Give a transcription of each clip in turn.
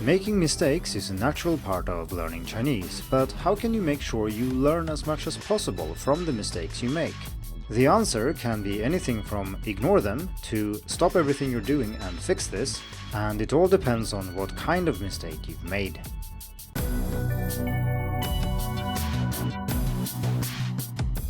Making mistakes is a natural part of learning Chinese, but how can you make sure you learn as much as possible from the mistakes you make? The answer can be anything from ignore them to stop everything you're doing and fix this, and it all depends on what kind of mistake you've made.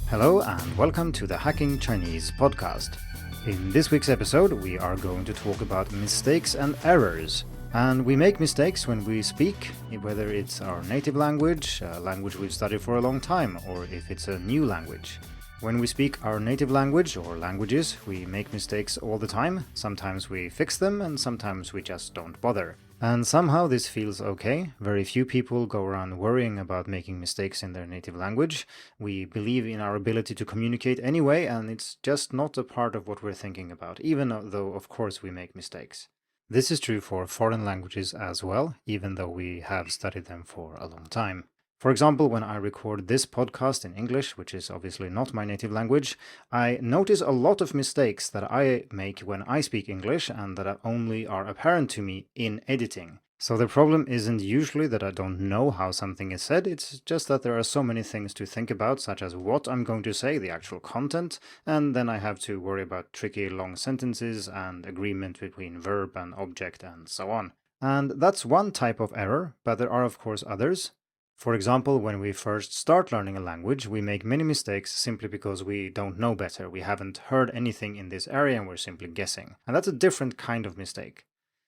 Hello and welcome to the Hacking Chinese podcast. In this week's episode, we are going to talk about mistakes and errors. And we make mistakes when we speak, whether it's our native language, a language we've studied for a long time, or if it's a new language. When we speak our native language or languages, we make mistakes all the time. Sometimes we fix them and sometimes we just don't bother. And somehow this feels okay. Very few people go around worrying about making mistakes in their native language. We believe in our ability to communicate anyway, and it's just not a part of what we're thinking about, even though of course we make mistakes. This is true for foreign languages as well, even though we have studied them for a long time. For example, when I record this podcast in English, which is obviously not my native language, I notice a lot of mistakes that I make when I speak English and that only are apparent to me in editing. So the problem isn't usually that I don't know how something is said, it's just that there are so many things to think about, such as what I'm going to say, the actual content, and then I have to worry about tricky long sentences and agreement between verb and object and so on. And that's one type of error, but there are of course others. For example, when we first start learning a language, we make many mistakes simply because we don't know better. We haven't heard anything in this area and we're simply guessing. And that's a different kind of mistake.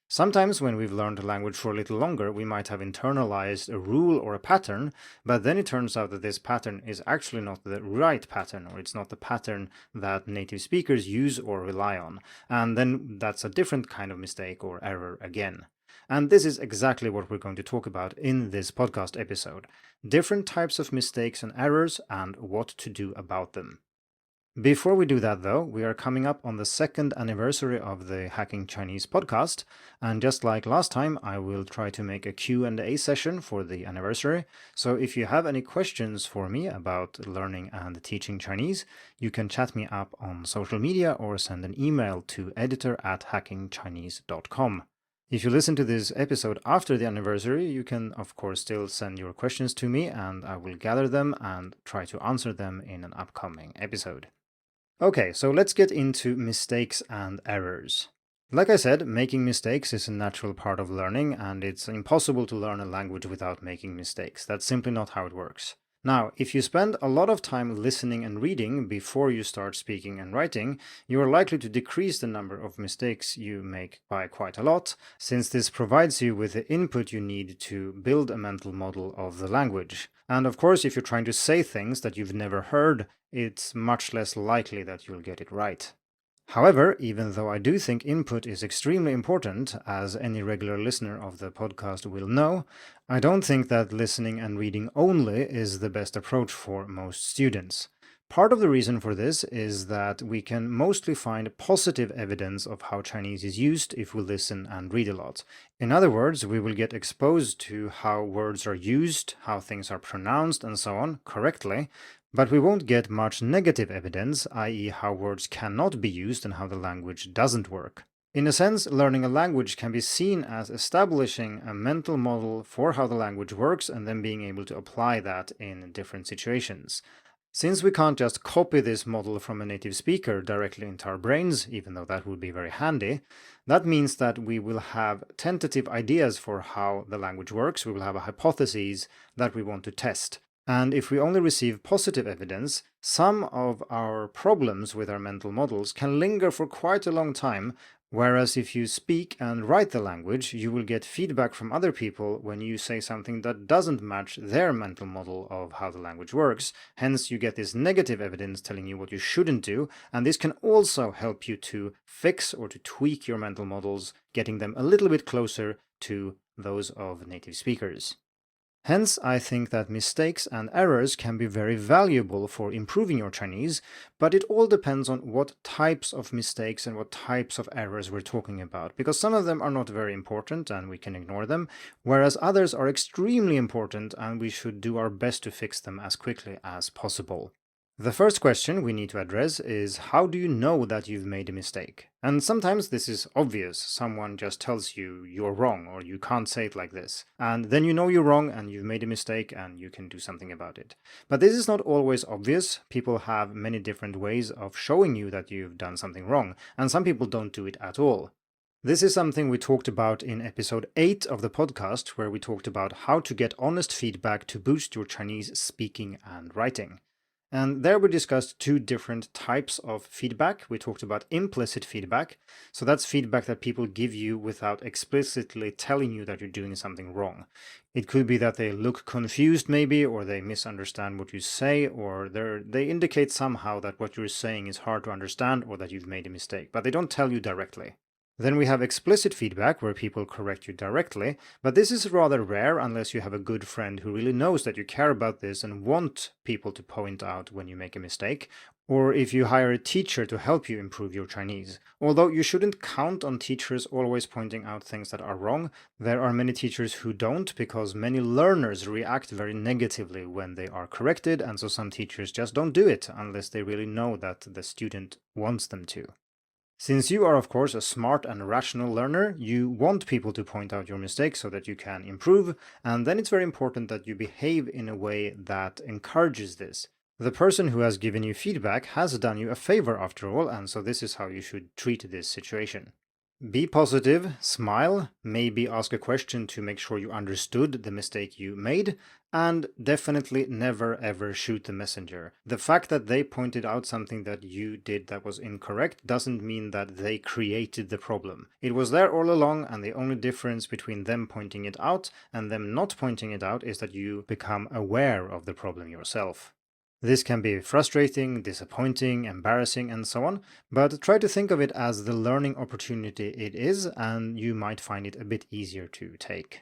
Sometimes when we've learned a language for a little longer, we might have internalized a rule or a pattern, but then it turns out that this pattern is actually not the right pattern, or it's not the pattern that native speakers use or rely on. And then that's a different kind of mistake or error again. And this is exactly what we're going to talk about in this podcast episode. Different types of mistakes and errors and what to do about them. Before we do that though, we are coming up on the second anniversary of the Hacking Chinese podcast, and just like last time, I will try to make a Q&A session for the anniversary. So if you have any questions for me about learning and teaching Chinese, you can chat me up on social media or send an email to editor@hackingchinese.com. If you listen to this episode after the anniversary, you can of course still send your questions to me and I will gather them and try to answer them in an upcoming episode. Okay, so let's get into mistakes and errors. Like I said, making mistakes is a natural part of learning, and it's impossible to learn a language without making mistakes. That's simply not how it works. Now, if you spend a lot of time listening and reading before you start speaking and writing, you are likely to decrease the number of mistakes you make by quite a lot, since this provides you with the input you need to build a mental model of the language. And of course, if you're trying to say things that you've never heard, it's much less likely that you'll get it right. However, even though I do think input is extremely important, as any regular listener of the podcast will know, I don't think that listening and reading only is the best approach for most students. Part of the reason for this is that we can mostly find positive evidence of how Chinese is used if we listen and read a lot. In other words, we will get exposed to how words are used, how things are pronounced, and so on, correctly, but we won't get much negative evidence, i.e. how words cannot be used and how the language doesn't work. In a sense, learning a language can be seen as establishing a mental model for how the language works and then being able to apply that in different situations. Since we can't just copy this model from a native speaker directly into our brains, even though that would be very handy, that means that we will have tentative ideas for how the language works, we will have a hypothesis that we want to test. And if we only receive positive evidence, some of our problems with our mental models can linger for quite a long time, whereas if you speak and write the language, you will get feedback from other people when you say something that doesn't match their mental model of how the language works. Hence, you get this negative evidence telling you what you shouldn't do, and this can also help you to fix or to tweak your mental models, getting them a little bit closer to those of native speakers. Hence, I think that mistakes and errors can be very valuable for improving your Chinese, but it all depends on what types of mistakes and what types of errors we're talking about, because some of them are not very important and we can ignore them, whereas others are extremely important and we should do our best to fix them as quickly as possible. The first question we need to address is how do you know that you've made a mistake? And sometimes this is obvious. Someone just tells you you're wrong or you can't say it like this. And then you know you're wrong and you've made a mistake and you can do something about it. But this is not always obvious. People have many different ways of showing you that you've done something wrong, and some people don't do it at all. This is something we talked about in episode 8 of the podcast, where we talked about how to get honest feedback to boost your Chinese speaking and writing. And there we discussed two different types of feedback. We talked about implicit feedback. So that's feedback that people give you without explicitly telling you that you're doing something wrong. It could be that they look confused maybe, or they misunderstand what you say, or they indicate somehow that what you're saying is hard to understand or that you've made a mistake, but they don't tell you directly. Then we have explicit feedback, where people correct you directly, but this is rather rare unless you have a good friend who really knows that you care about this and want people to point out when you make a mistake, or if you hire a teacher to help you improve your Chinese. Although you shouldn't count on teachers always pointing out things that are wrong, there are many teachers who don't, because many learners react very negatively when they are corrected, and so some teachers just don't do it unless they really know that the student wants them to. Since you are, of course, a smart and rational learner, you want people to point out your mistakes so that you can improve, and then it's very important that you behave in a way that encourages this. The person who has given you feedback has done you a favor after all, and so this is how you should treat this situation. Be positive, smile, maybe ask a question to make sure you understood the mistake you made, and definitely never ever shoot the messenger. The fact that they pointed out something that you did that was incorrect doesn't mean that they created the problem. It was there all along, and the only difference between them pointing it out and them not pointing it out is that you become aware of the problem yourself. This can be frustrating, disappointing, embarrassing, and so on, but try to think of it as the learning opportunity it is, and you might find it a bit easier to take.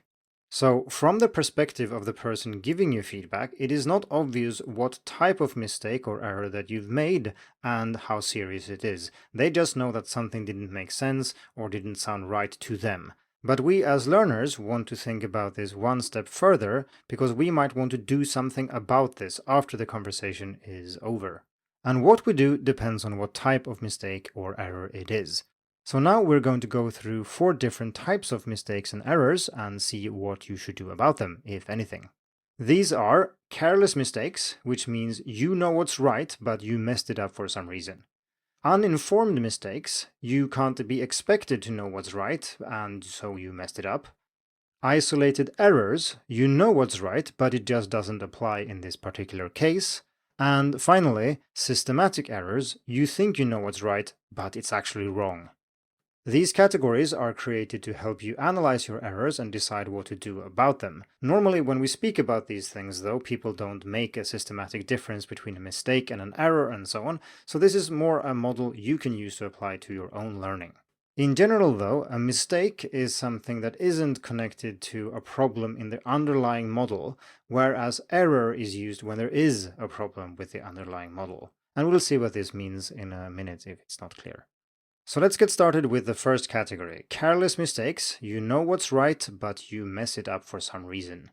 So, from the perspective of the person giving you feedback, it is not obvious what type of mistake or error that you've made and how serious it is. They just know that something didn't make sense or didn't sound right to them. But we as learners want to think about this one step further, because we might want to do something about this after the conversation is over. And what we do depends on what type of mistake or error it is. So now we're going to go through 4 different types of mistakes and errors and see what you should do about them, if anything. These are careless mistakes, which means you know what's right, but you messed it up for some reason. Uninformed mistakes, you can't be expected to know what's right, and so you messed it up. Isolated errors, you know what's right, but it just doesn't apply in this particular case. And finally, systematic errors, you think you know what's right, but it's actually wrong. These categories are created to help you analyze your errors and decide what to do about them. Normally, when we speak about these things, though, people don't make a systematic difference between a mistake and an error and so on, so this is more a model you can use to apply to your own learning. In general, though, a mistake is something that isn't connected to a problem in the underlying model, whereas error is used when there is a problem with the underlying model. And we'll see what this means in a minute if it's not clear. So let's get started with the first category, careless mistakes. You know what's right, but you mess it up for some reason.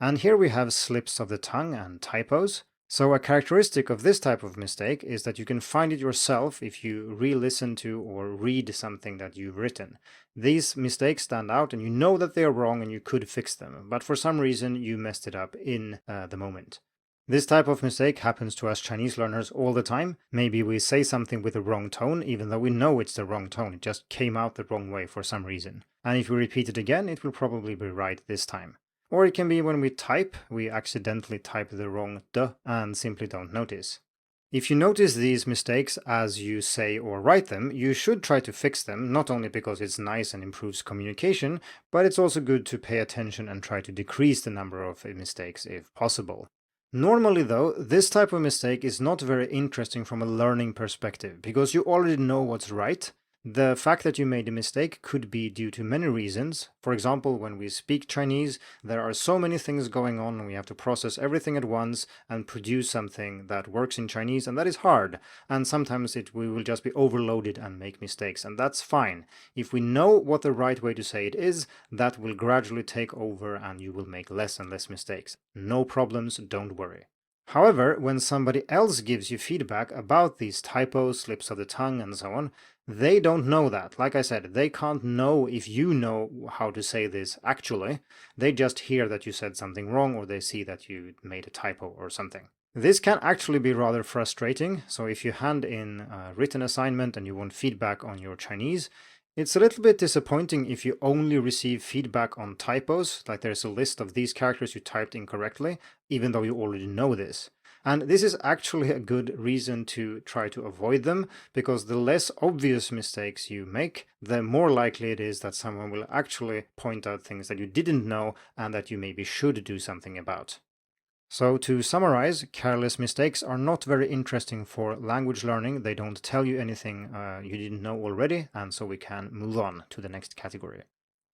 And here we have slips of the tongue and typos. So a characteristic of this type of mistake is that you can find it yourself if you re-listen to or read something that you've written. These mistakes stand out and you know that they are wrong and you could fix them, but for some reason you messed it up in the moment. This type of mistake happens to us Chinese learners all the time. Maybe we say something with the wrong tone, even though we know it's the wrong tone. It just came out the wrong way for some reason. And if we repeat it again, it will probably be right this time. Or it can be when we type, we accidentally type the wrong "d" and simply don't notice. If you notice these mistakes as you say or write them, you should try to fix them, not only because it's nice and improves communication, but it's also good to pay attention and try to decrease the number of mistakes if possible. Normally, though, this type of mistake is not very interesting from a learning perspective, because you already know what's right. The fact that you made a mistake could be due to many reasons. For example, when we speak Chinese, there are so many things going on and we have to process everything at once and produce something that works in Chinese, and that is hard. And sometimes we will just be overloaded and make mistakes, and that's fine. If we know what the right way to say it is, that will gradually take over and you will make less and less mistakes. No problems, don't worry. However, when somebody else gives you feedback about these typos, slips of the tongue, and so on, they don't know that. Like I said, they can't know if you know how to say this actually. They just hear that you said something wrong, or they see that you made a typo or something. This can actually be rather frustrating, so if you hand in a written assignment and you want feedback on your Chinese, it's a little bit disappointing if you only receive feedback on typos, like there's a list of these characters you typed incorrectly, even though you already know this. And this is actually a good reason to try to avoid them, because the less obvious mistakes you make, the more likely it is that someone will actually point out things that you didn't know and that you maybe should do something about. So to summarize, careless mistakes are not very interesting for language learning. They don't tell you anything you didn't know already, and so we can move on to the next category.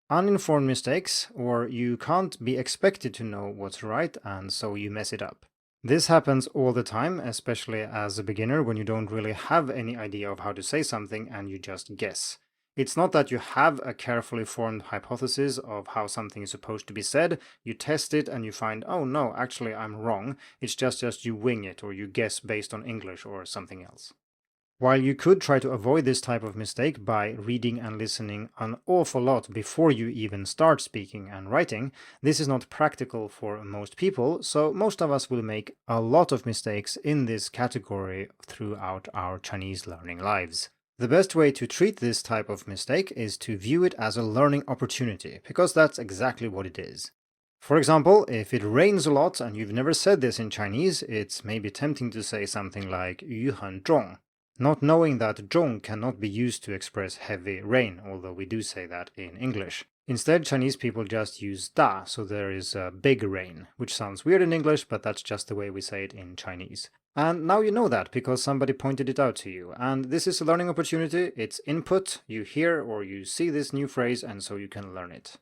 Uninformed mistakes, or you can't be expected to know what's right, and so you mess it up. This happens all the time, especially as a beginner when you don't really have any idea of how to say something and you just guess. It's not that you have a carefully formed hypothesis of how something is supposed to be said, you test it and you find, oh no, actually I'm wrong, it's just you wing it or you guess based on English or something else. While you could try to avoid this type of mistake by reading and listening an awful lot before you even start speaking and writing, this is not practical for most people, so most of us will make a lot of mistakes in this category throughout our Chinese learning lives. The best way to treat this type of mistake is to view it as a learning opportunity, because that's exactly what it is. For example, if it rains a lot and you've never said this in Chinese, it's maybe tempting to say something like 雨很重, not knowing that 重 cannot be used to express heavy rain, although we do say that in English. Instead, Chinese people just use 大, so there is a big rain, which sounds weird in English, but that's just the way we say it in Chinese. And now you know that because somebody pointed it out to you. And this is a learning opportunity, it's input, you hear or you see this new phrase and so you can learn it.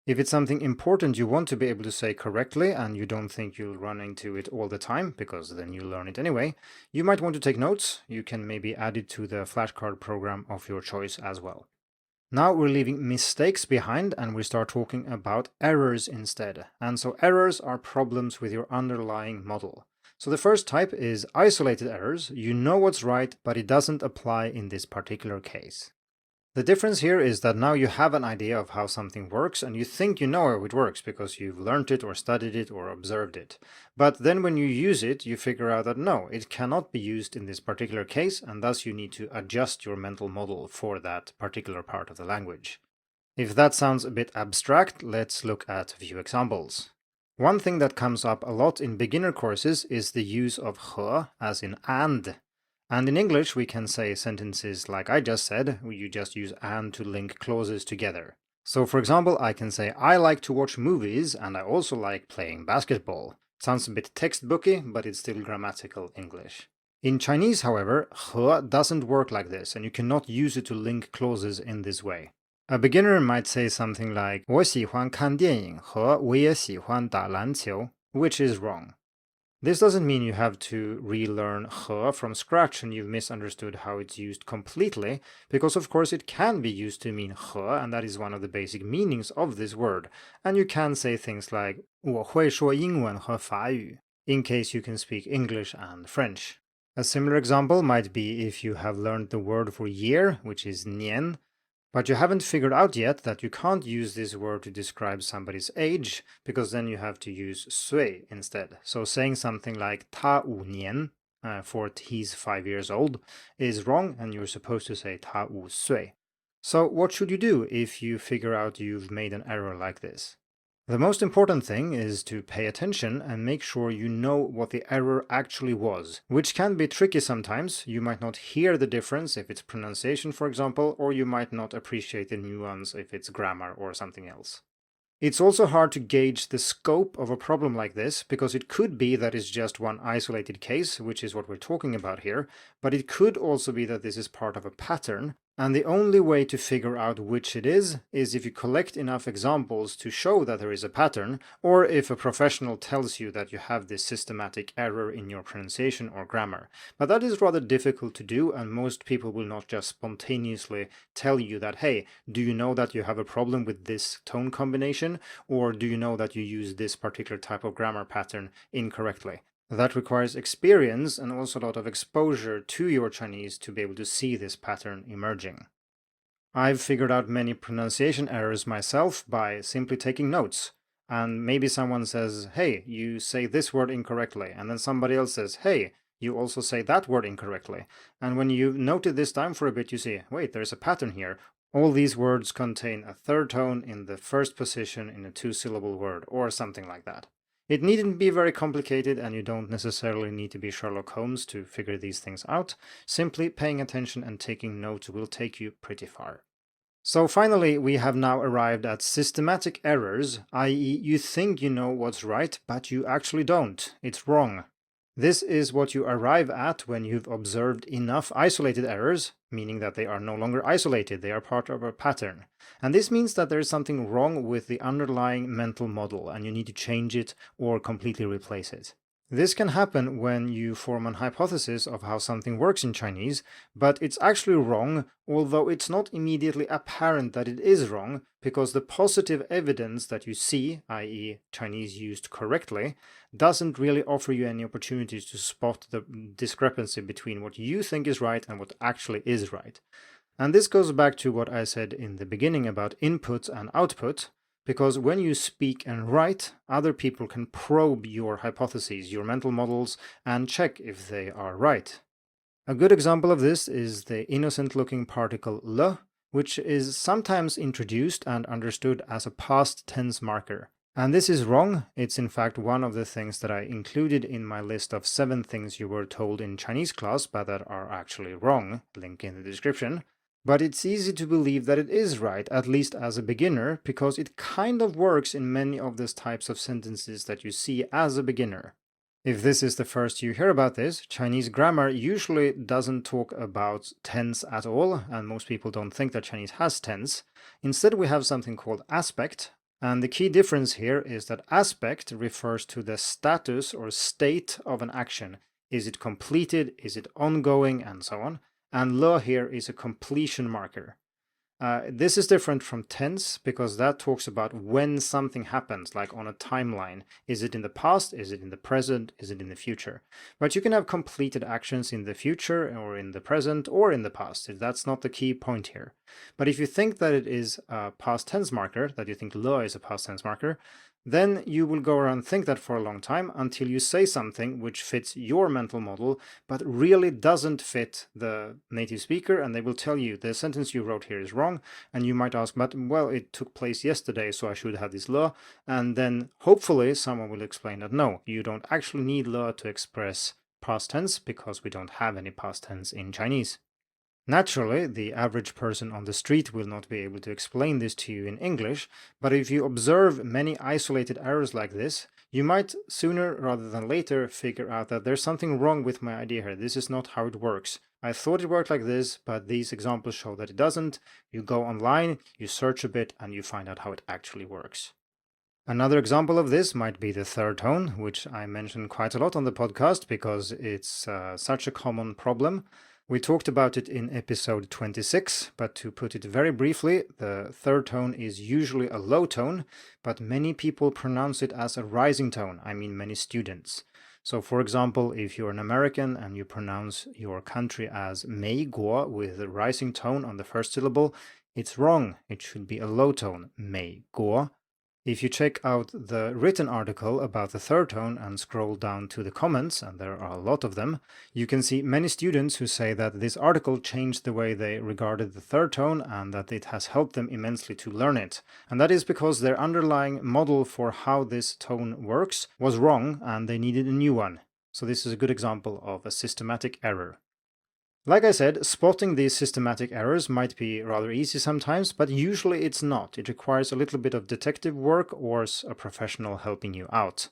If it's something important you want to be able to say correctly and you don't think you'll run into it all the time, because then you'll learn it anyway, you might want to take notes. You can maybe add it to the flashcard program of your choice as well. Now we're leaving mistakes behind and we start talking about errors instead. And so errors are problems with your underlying model. So the first type is isolated errors. You know what's right, but it doesn't apply in this particular case. The difference here is that now you have an idea of how something works and you think you know how it works because you've learned it or studied it or observed it. But then when you use it, you figure out that no, it cannot be used in this particular case, and thus you need to adjust your mental model for that particular part of the language. If that sounds a bit abstract, let's look at a few examples. One thing that comes up a lot in beginner courses is the use of 和 as in and. And in English we can say sentences like I just said, where you just use and to link clauses together. So for example, I can say I like to watch movies and I also like playing basketball. Sounds a bit textbooky, but it's still grammatical English. In Chinese, however, 和 doesn't work like this, and you cannot use it to link clauses in this way. A beginner might say something like 我喜欢看电影和我也喜欢打篮球, which is wrong. This doesn't mean you have to relearn 和 from scratch and you've misunderstood how it's used completely, because of course it can be used to mean 和, and that is one of the basic meanings of this word. And you can say things like 我会说英文和法语, in case you can speak English and French. A similar example might be if you have learned the word for year, which is 年, but you haven't figured out yet that you can't use this word to describe somebody's age, because then you have to use 岁 instead. So saying something like 他5年 for he's 5 years old is wrong, and you're supposed to say 他5岁. So what should you do if you figure out you've made an error like this? The most important thing is to pay attention and make sure you know what the error actually was, which can be tricky sometimes. You might not hear the difference if it's pronunciation, for example, or you might not appreciate the nuance if it's grammar or something else. It's also hard to gauge the scope of a problem like this, because it could be that it's just one isolated case, which is what we're talking about here, but it could also be that this is part of a pattern, and the only way to figure out which it is if you collect enough examples to show that there is a pattern, or if a professional tells you that you have this systematic error in your pronunciation or grammar. But that is rather difficult to do, and most people will not just spontaneously tell you that, hey, do you know that you have a problem with this tone combination, or do you know that you use this particular type of grammar pattern incorrectly? That requires experience and also a lot of exposure to your Chinese to be able to see this pattern emerging. I've figured out many pronunciation errors myself by simply taking notes. And maybe someone says, hey, you say this word incorrectly. And then somebody else says, hey, you also say that word incorrectly. And when you've noted this down for a bit, you see, wait, there's a pattern here. All these words contain a third tone in the first position in a two-syllable word, or something like that. It needn't be very complicated, and you don't necessarily need to be Sherlock Holmes to figure these things out. Simply paying attention and taking notes will take you pretty far. So finally, we have now arrived at systematic errors, i.e. you think you know what's right, but you actually don't. It's wrong. This is what you arrive at when you've observed enough isolated errors, meaning that they are no longer isolated, they are part of a pattern. And this means that there is something wrong with the underlying mental model, and you need to change it or completely replace it. This can happen when you form an hypothesis of how something works in Chinese, but it's actually wrong, although it's not immediately apparent that it is wrong, because the positive evidence that you see, i.e. Chinese used correctly, doesn't really offer you any opportunities to spot the discrepancy between what you think is right and what actually is right. And this goes back to what I said in the beginning about input and output. Because when you speak and write, other people can probe your hypotheses, your mental models, and check if they are right. A good example of this is the innocent-looking particle le, which is sometimes introduced and understood as a past tense marker. And this is wrong. It's in fact one of the things that I included in my list of 7 things you were told in Chinese class but that are actually wrong, link in the description. But it's easy to believe that it is right, at least as a beginner, because it kind of works in many of these types of sentences that you see as a beginner. If this is the first you hear about this, Chinese grammar usually doesn't talk about tense at all, and most people don't think that Chinese has tense. Instead, we have something called aspect, and the key difference here is that aspect refers to the status or state of an action. Is it completed? Is it ongoing? And so on. And le here is a completion marker. This is different from tense because that talks about when something happens, like on a timeline. Is it in the past? Is it in the present? Is it in the future? But you can have completed actions in the future or in the present or in the past. That's not the key point here. But if you think that it is a past tense marker, that you think le is a past tense marker, then you will go around and think that for a long time until you say something which fits your mental model but really doesn't fit the native speaker, and they will tell you the sentence you wrote here is wrong, and you might ask, but well, it took place yesterday, so I should have this le, and then hopefully someone will explain that no, you don't actually need le to express past tense because we don't have any past tense in Chinese. Naturally, the average person on the street will not be able to explain this to you in English, but if you observe many isolated errors like this, you might sooner rather than later figure out that there's something wrong with my idea here. This is not how it works. I thought it worked like this, but these examples show that it doesn't. You go online, you search a bit, and you find out how it actually works. Another example of this might be the third tone, which I mentioned quite a lot on the podcast because it's such a common problem. We talked about it in episode 26, but to put it very briefly, the third tone is usually a low tone, but many people pronounce it as a rising tone. I mean many students. So for example, if you're an American and you pronounce your country as 美国 with a rising tone on the first syllable, it's wrong. It should be a low tone, 美国. If you check out the written article about the third tone and scroll down to the comments, and there are a lot of them, you can see many students who say that this article changed the way they regarded the third tone and that it has helped them immensely to learn it. And that is because their underlying model for how this tone works was wrong and they needed a new one. So this is a good example of a systematic error. Like I said, spotting these systematic errors might be rather easy sometimes, but usually it's not. It requires a little bit of detective work or a professional helping you out.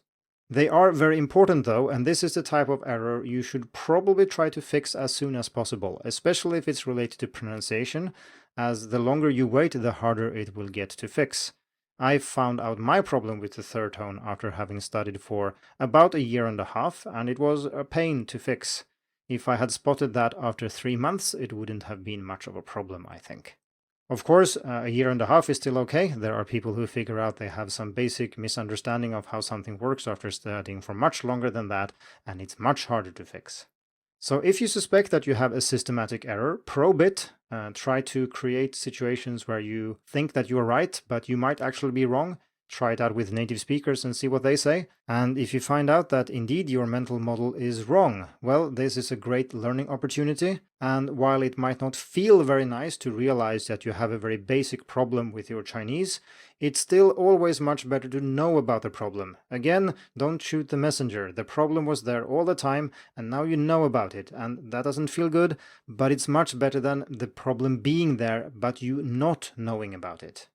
They are very important though, and this is the type of error you should probably try to fix as soon as possible, especially if it's related to pronunciation, as the longer you wait, the harder it will get to fix. I found out my problem with the third tone after having studied for about a year and a half, and it was a pain to fix. If I had spotted that after 3 months, it wouldn't have been much of a problem, I think. Of course, a year and a half is still okay. There are people who figure out they have some basic misunderstanding of how something works after studying for much longer than that, and it's much harder to fix. So if you suspect that you have a systematic error, probe it. Try to create situations where you think that you're right, but you might actually be wrong. Try it out with native speakers and see what they say. And if you find out that indeed your mental model is wrong, well, this is a great learning opportunity. And while it might not feel very nice to realize that you have a very basic problem with your Chinese, it's still always much better to know about the problem. Again, don't shoot the messenger. The problem was there all the time, and now you know about it. And that doesn't feel good, but it's much better than the problem being there, but you not knowing about it.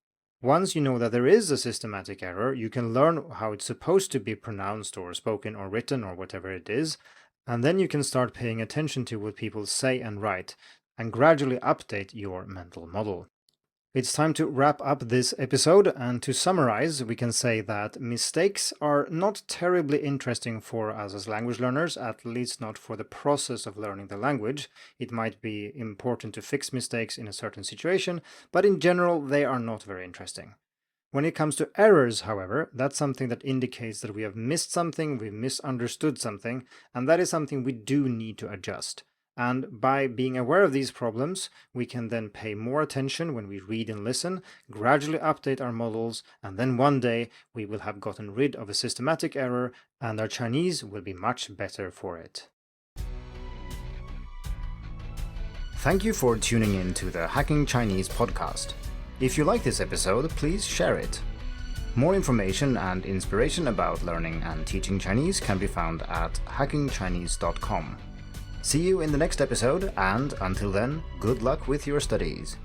Once you know that there is a systematic error, you can learn how it's supposed to be pronounced or spoken or written or whatever it is, and then you can start paying attention to what people say and write, and gradually update your mental model. It's time to wrap up this episode, and to summarize, we can say that mistakes are not terribly interesting for us as language learners, at least not for the process of learning the language. It might be important to fix mistakes in a certain situation, but in general, they are not very interesting. When it comes to errors, however, that's something that indicates that we have missed something, we've misunderstood something, and that is something we do need to adjust. And by being aware of these problems, we can then pay more attention when we read and listen, gradually update our models, and then one day we will have gotten rid of a systematic error and our Chinese will be much better for it. Thank you for tuning in to the Hacking Chinese podcast. If you like this episode, please share it. More information and inspiration about learning and teaching Chinese can be found at hackingchinese.com. See you in the next episode, and until then, good luck with your studies.